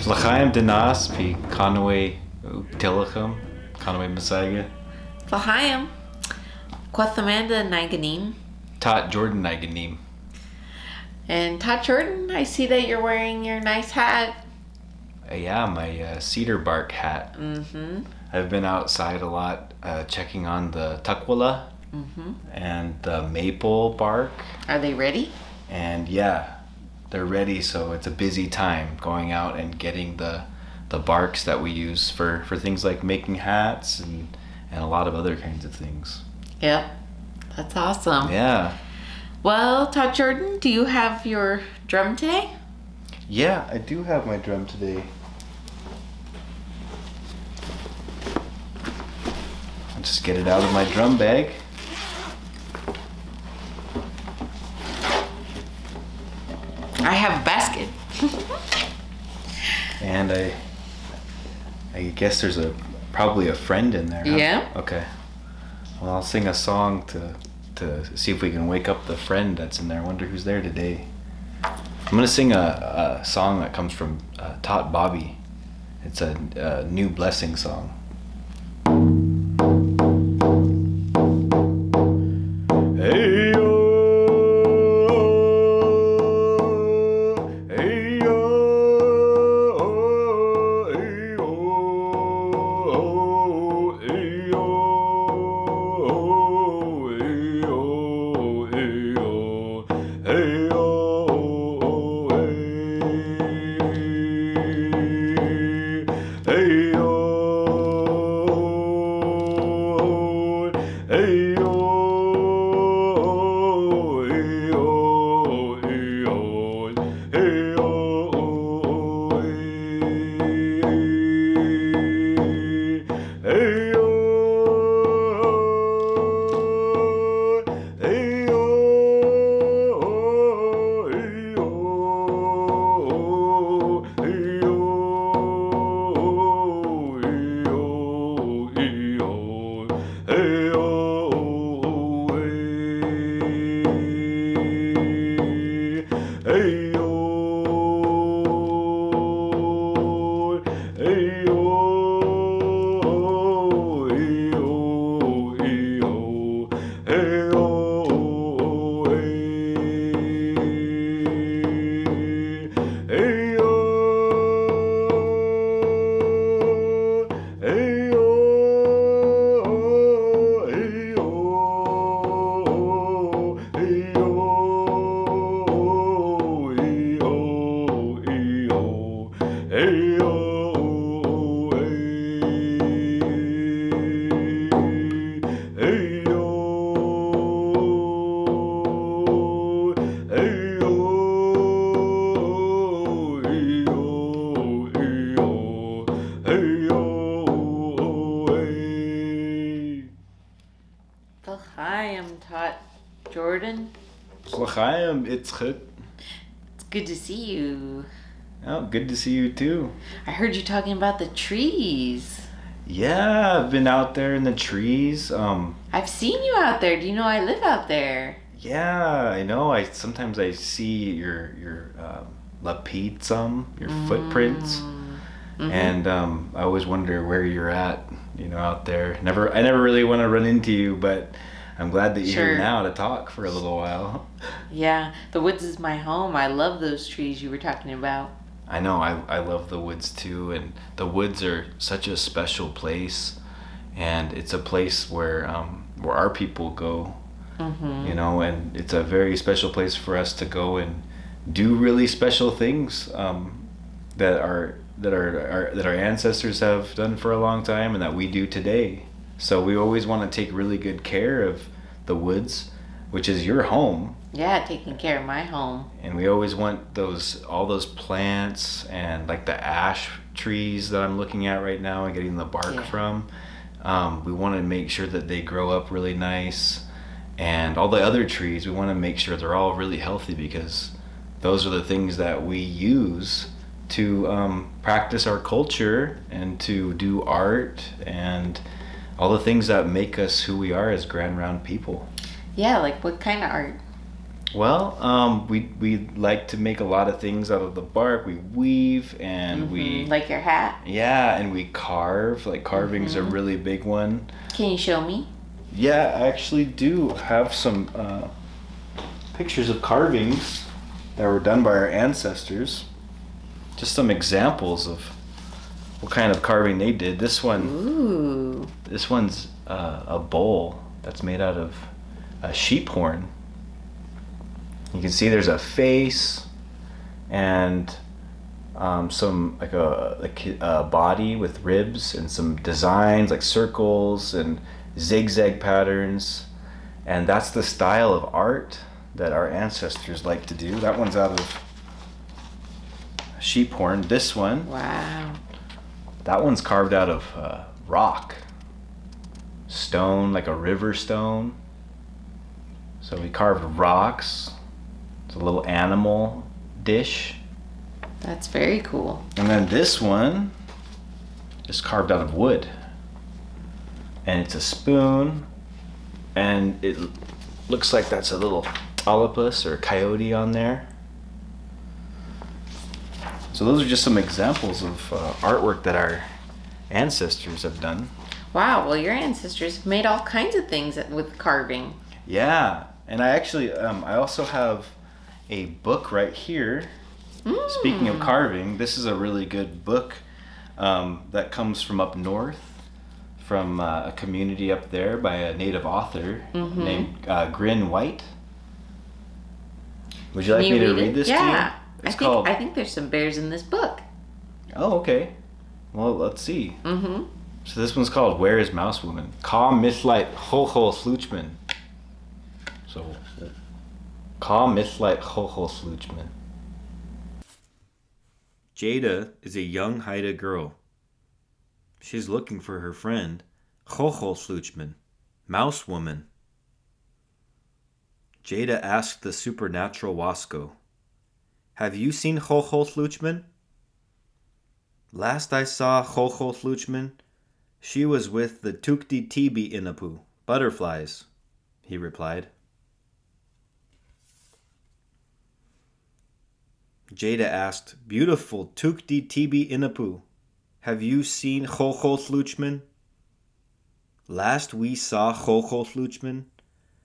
L'chaim Dinas P. Conway Tillicum, Conway Messiah. L'chaim. Quathamanda Naganim. Tot Jordan Naganim. And Todd Jordan, I see that you're wearing your nice hat. Yeah, my cedar bark hat. Mm-hmm. I've been outside a lot checking on the tukwila and the maple bark. Are they ready? And yeah, they're ready, so it's a busy time going out and getting the barks that we use for things like making hats and a lot of other kinds of things. Yep. That's awesome. Yeah. Well, Todd Jordan, do you have your drum today? Yeah, I do have my drum today. I'll just get it out of my drum bag. I have a basket. And I guess there's probably a friend in there. Huh? Yeah. Okay. Well, I'll sing a song to see if we can wake up the friend that's in there. I wonder who's there today. I'm gonna sing a song that comes from Tot Bobby. It's a new blessing song. Hey yo, hey yo, hey yo, hey yo, hey yo, hey yo, hey yo. L'chaim, Todd Jordan. L'chaim, Yczchut. It's good to see you. Oh, good to see you too. I heard you talking about the trees. Yeah, I've been out there in the trees. I've seen you out there. Do you know I live out there? Yeah, I know. Sometimes I see your lapid, your footprints, and I always wonder where you're at. Out there. I never really want to run into you, but I'm glad that you're here now to talk for a little while. Yeah, the woods is my home. I love those trees you were talking about. I know. I love the woods too, and the woods are such a special place, and it's a place where our people go. And it's a very special place for us to go and do really special things that our ancestors have done for a long time and that we do today. So we always want to take really good care of the woods, which is your home. Yeah, taking care of my home. And we always want all those plants and like the ash trees that I'm looking at right now and getting the bark from. We want to make sure that they grow up really nice. And all the other trees, we want to make sure they're all really healthy, because those are the things that we use to practice our culture and to do art and all the things that make us who we are as Grand Round people. Yeah, like what kind of art? Well, we like to make a lot of things out of the bark. We weave and we Like your hat. yeah, and we carve. Like carving's a really big one. Can you show me? Yeah, I actually do have some pictures of carvings that were done by our ancestors. Just some examples of what kind of carving they did. This one's a bowl that's made out of a sheep horn. You can see there's a face and some like a body with ribs and some designs like circles and zigzag patterns, and that's the style of art that our ancestors like to do. That one's out of sheep horn. This one, Wow. that one's carved out of rock, stone, like a river stone. So we carved rocks. It's a little animal dish. That's very cool. And then this one is carved out of wood. And it's a spoon. And it looks like that's a little octopus or coyote on there. So those are just some examples of artwork that our ancestors have done. Wow, well, your ancestors made all kinds of things with carving. Yeah, and I actually, I also have a book right here. Speaking of carving, this is a really good book that comes from up north, from a community up there by a native author named Grin White. Would you like me to read this to you? Yeah. It's I think there's some bears in this book. Oh, okay. Well, let's see. So this one's called Where is Mouse Woman? Ka Mislight Ho Ho Sluchman. So, Ka Mislight Ho Ho Sluchman. Jada is a young Haida girl. She's looking for her friend, Ho Ho Sluchman, Mouse Woman. Jada asked the supernatural Wasco, "Have you seen Ho Ho Sluchman?" "Last I saw Ho Ho Sluchman, she was with the Tukti Tibi Inapu, butterflies," he replied. Jada asked, "Beautiful Tukti Tibi Inapu, have you seen Ho Ho Sluchman?" "Last we saw Ho Ho Sluchman,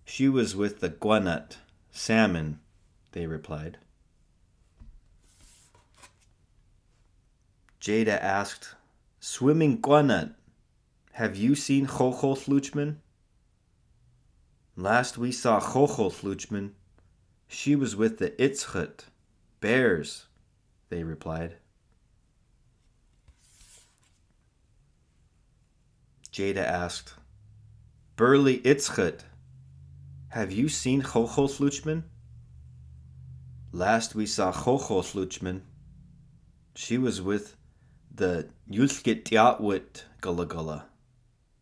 she was with the Guanat, salmon," they replied. Jada asked, "Swimming Guanat, have you seen Ho Ho Sluchman?" "Last we saw Ho Ho Sluchman, she was with the Лq'up-stik, bears," they replied. Jada asked, "Burly Лq'up-stik, have you seen Ho Ho Sluchman?" "Last we saw Ho Ho Sluchman, she was with the Лq'up-stik Gullah Gullah,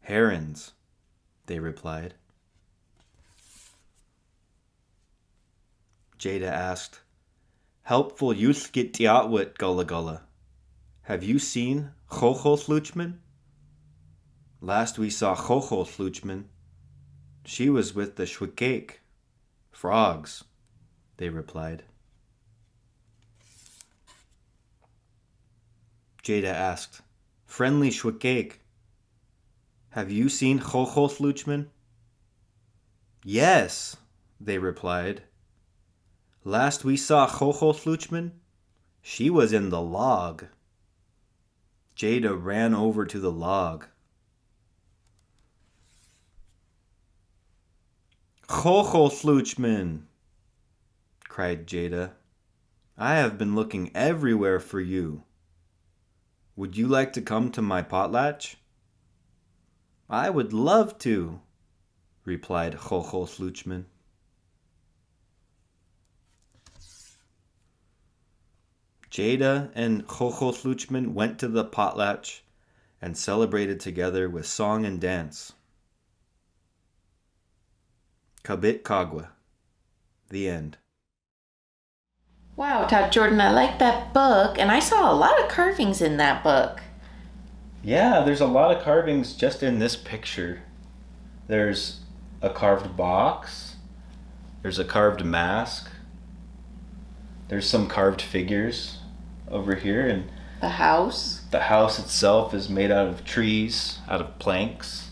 herons," they replied. Jada asked, "Helpful Лq'up-stik Gullah Gullah, have you seen Ho Ho Sluchman?" "Last we saw Ho Ho Sluchman, she was with the Лq'up-stik, frogs," they replied. Jada asked, "Friendly Лq'up-stik, have you seen Ho Ho Sluchman?" "Yes," they replied. "Last we saw Ho Ho Sluchman, she was in the log." Jada ran over to the log. "Ho Ho Sluchman," cried Jada, "I have been looking everywhere for you. Would you like to come to my potlatch?" "I would love to," replied Ho Ho Sluchman. Jada and Ho Ho Sluchman went to the potlatch and celebrated together with song and dance. Kabit Kagwa. The end. Wow, Todd Jordan, I like that book, and I saw a lot of carvings in that book. Yeah, there's a lot of carvings just in this picture. There's a carved box. There's a carved mask. There's some carved figures over here, and the house. The house itself is made out of trees, out of planks,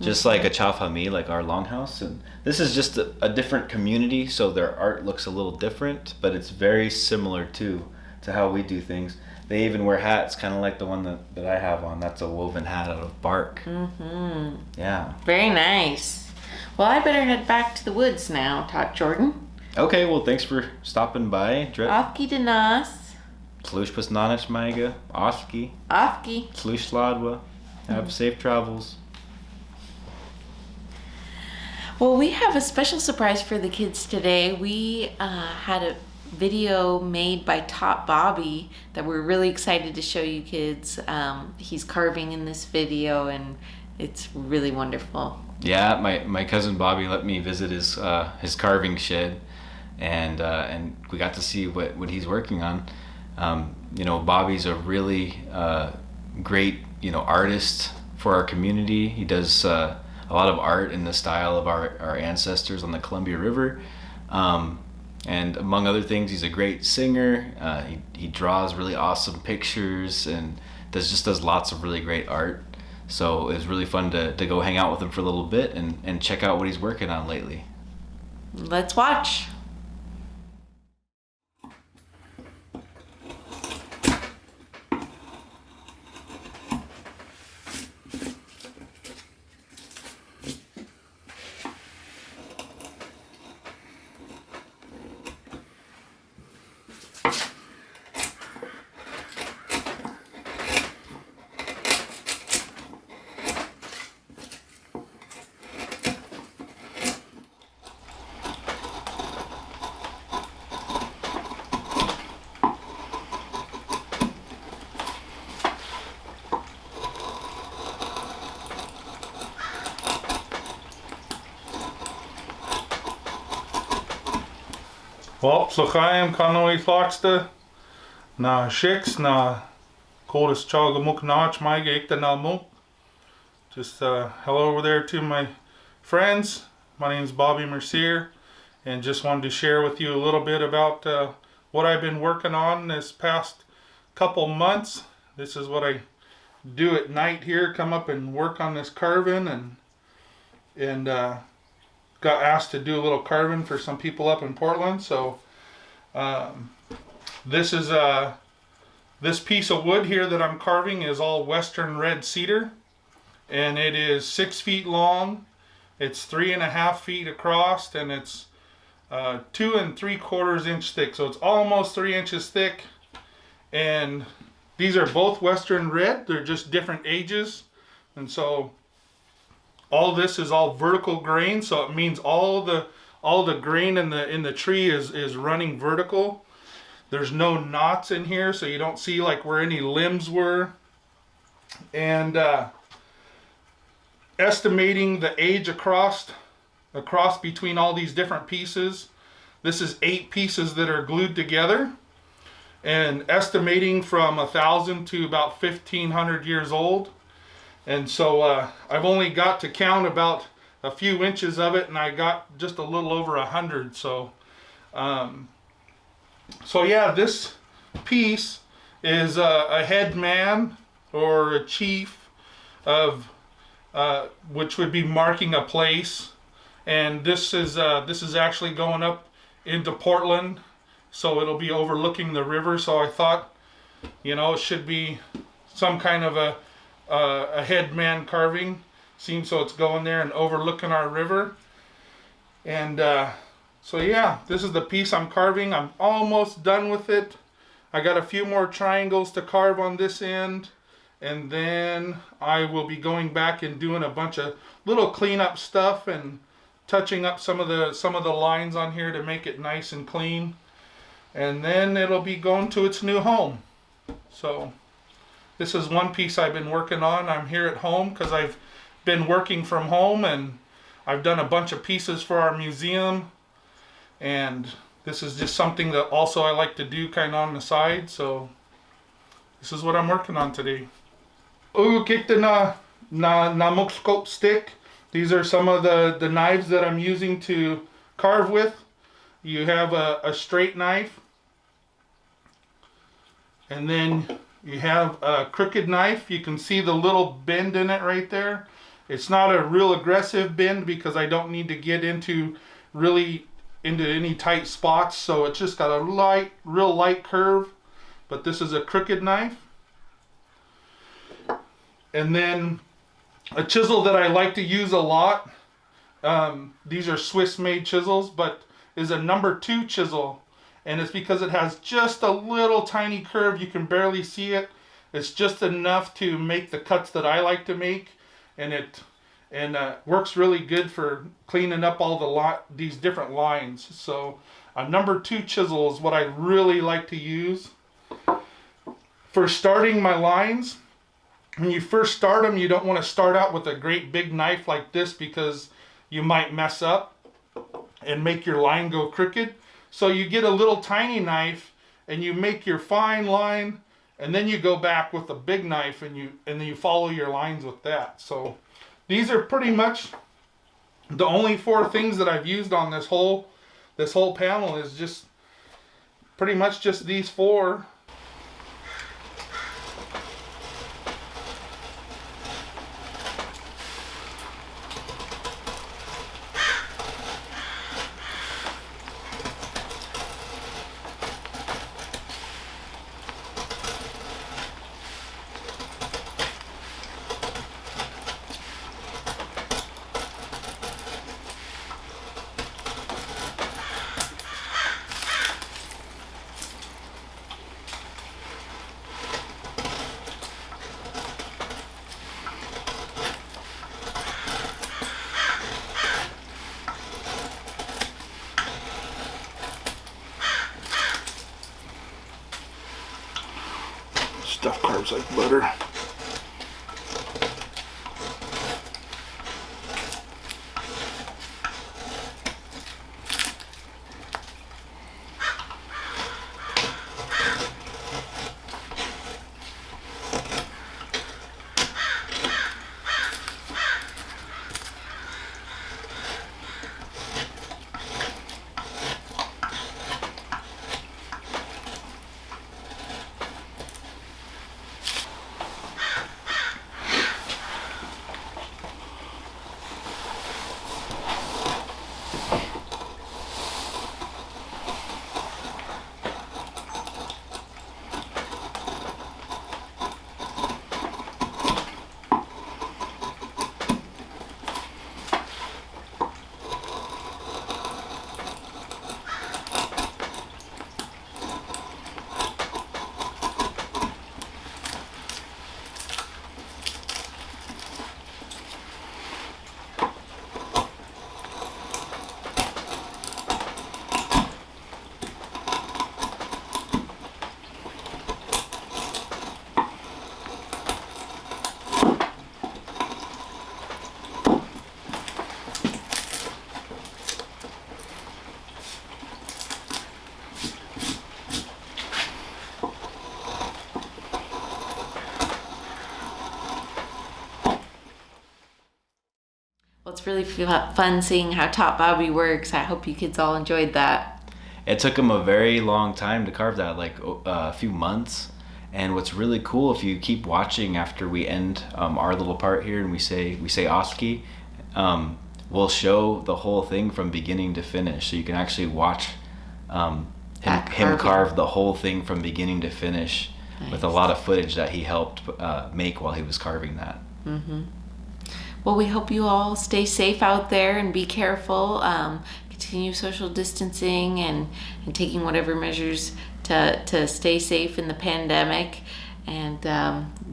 just like a chafami, like our longhouse. And this is just a different community, so their art looks a little different, but it's very similar to how we do things. They even wear hats, kind of like the one that I have on. That's a woven hat out of bark. Mm-hmm. Yeah. Very nice. Well, I better head back to the woods now, Tot Jordan. Okay, well, thanks for stopping by. Afki de nas. Slush nanich maiga. Afki. Afki. Slush sladwa. Have safe travels. Well, we have a special surprise for the kids today. We had a video made by Tot Bobby that we're really excited to show you kids. He's carving in this video, and it's really wonderful. Yeah, my cousin Bobby let me visit his carving shed, and we got to see what he's working on. Bobby's a really great artist for our community. He does a lot of art in the style of our ancestors on the Columbia River, and among other things, he's a great singer. He draws really awesome pictures and does lots of really great art. So it was really fun to go hang out with him for a little bit and check out what he's working on lately. Let's watch. Well, Slachayim Kanoi Flocksta Na Shix Na Coldest Chagamuk Nach Mike Ekta Nalmuk. Just hello over there to my friends. My name is Bobby Mercier, and just wanted to share with you a little bit about what I've been working on this past couple months. This is what I do at night here, come up and work on this carving, and got asked to do a little carving for some people up in Portland. So this is this piece of wood here that I'm carving is all Western red cedar, and it is 6 feet long. It's 3.5 feet across, and it's 2 3/4 inch thick. So it's almost 3 inches thick. And these are both Western red. They're just different ages, and so all this is all vertical grain, so it means all the grain in the tree is running vertical. There's no knots in here, so you don't see like where any limbs were. And estimating the age across between all these different pieces, this is 8 pieces that are glued together, and estimating from 1,000 to about 1,500 years old. And so I've only got to count about a few inches of it, and I got just a little over 100. So yeah, this piece is a head man or a chief of which would be marking a place. And this is actually going up into Portland, so it'll be overlooking the river. So I thought, it should be some kind of a head man carving. Seems so it's going there and overlooking our river. And so yeah, this is the piece I'm carving. I'm almost done with it. I got a few more triangles to carve on this end, and then I will be going back and doing a bunch of little cleanup stuff and touching up some of the lines on here to make it nice and clean. And then it'll be going to its new home. So this is one piece I've been working on. I'm here at home because I've been working from home, and I've done a bunch of pieces for our museum. And this is just something that also I like to do kind of on the side. So this is what I'm working on today. Лq'up-stik. These are some of the knives that I'm using to carve with. you have a straight knife, and then you have a crooked knife. You can see the little bend in it right there. It's not a real aggressive bend because I don't need to get into any tight spots, so it's just got a real light curve, but this is a crooked knife. And then a chisel that I like to use a lot, these are Swiss made chisels, but is a number 2 chisel, and it's because it has just a little tiny curve. You can barely see it. It's just enough to make the cuts that I like to make, and it works really good for cleaning up all these different lines. So a number 2 chisel is what I really like to use for starting my lines. When you first start them, you don't want to start out with a great big knife like this because you might mess up and make your line go crooked. So you get a little tiny knife and you make your fine line, and then you go back with a big knife and then you follow your lines with that. So these are pretty much the only 4 things that I've used on this whole panel, is just pretty much just these 4. Stuff carbs like butter. Well, it's really fun seeing how Top Bobby works. I hope you kids all enjoyed that. It took him a very long time to carve that, like a few months. And what's really cool, if you keep watching after we end our little part here and we say Лq'up-stik, we'll show the whole thing from beginning to finish. So you can actually watch him carve the whole thing from beginning to finish. Nice. With a lot of footage that he helped make while he was carving that. Mm-hmm. Well, we hope you all stay safe out there and be careful. Continue social distancing and taking whatever measures to stay safe in the pandemic. And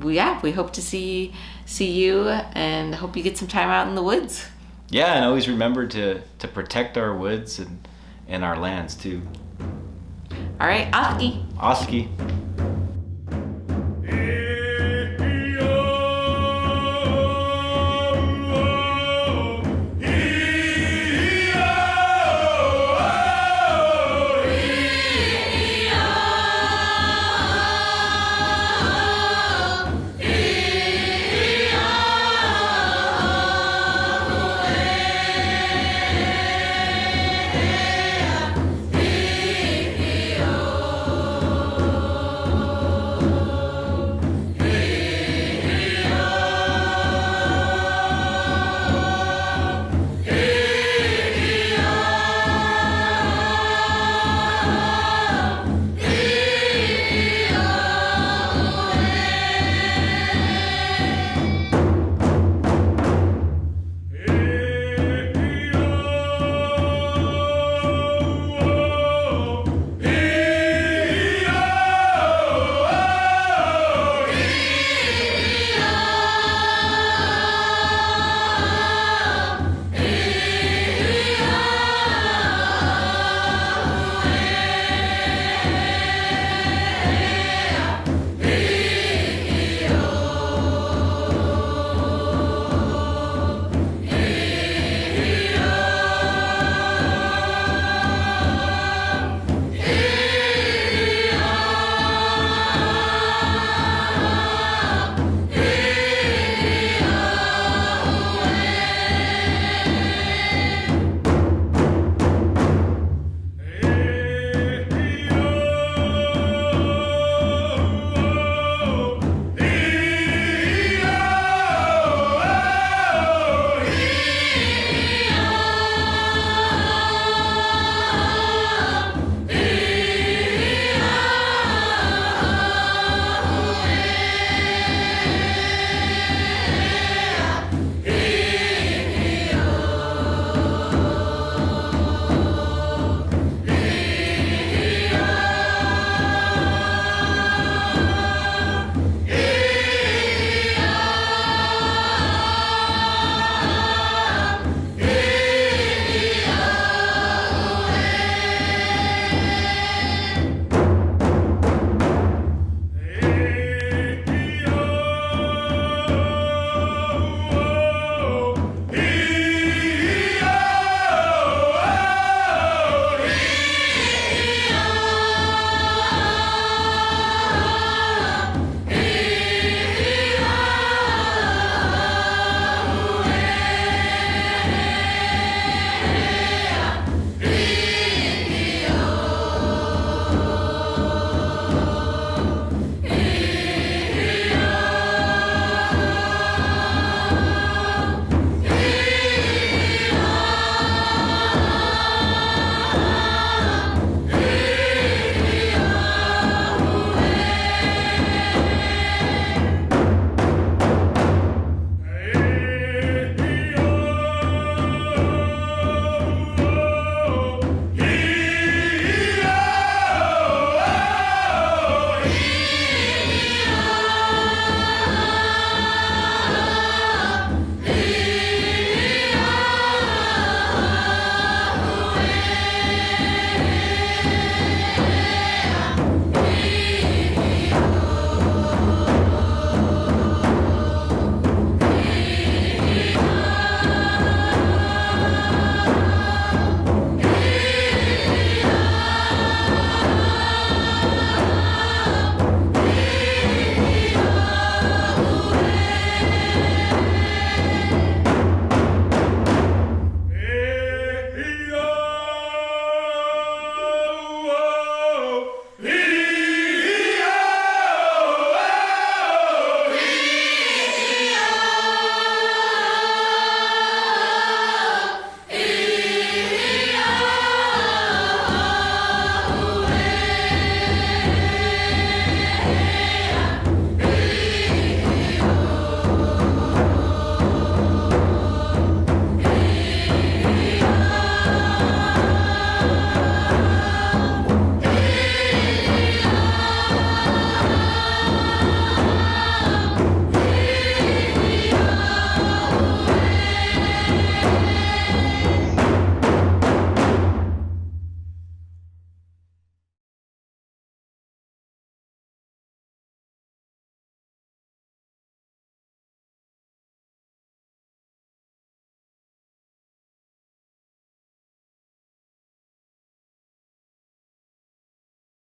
we hope to see you, and hope you get some time out in the woods. Yeah, and always remember to protect our woods and our lands too. All right, Лq'up-stik. Лq'up-stik.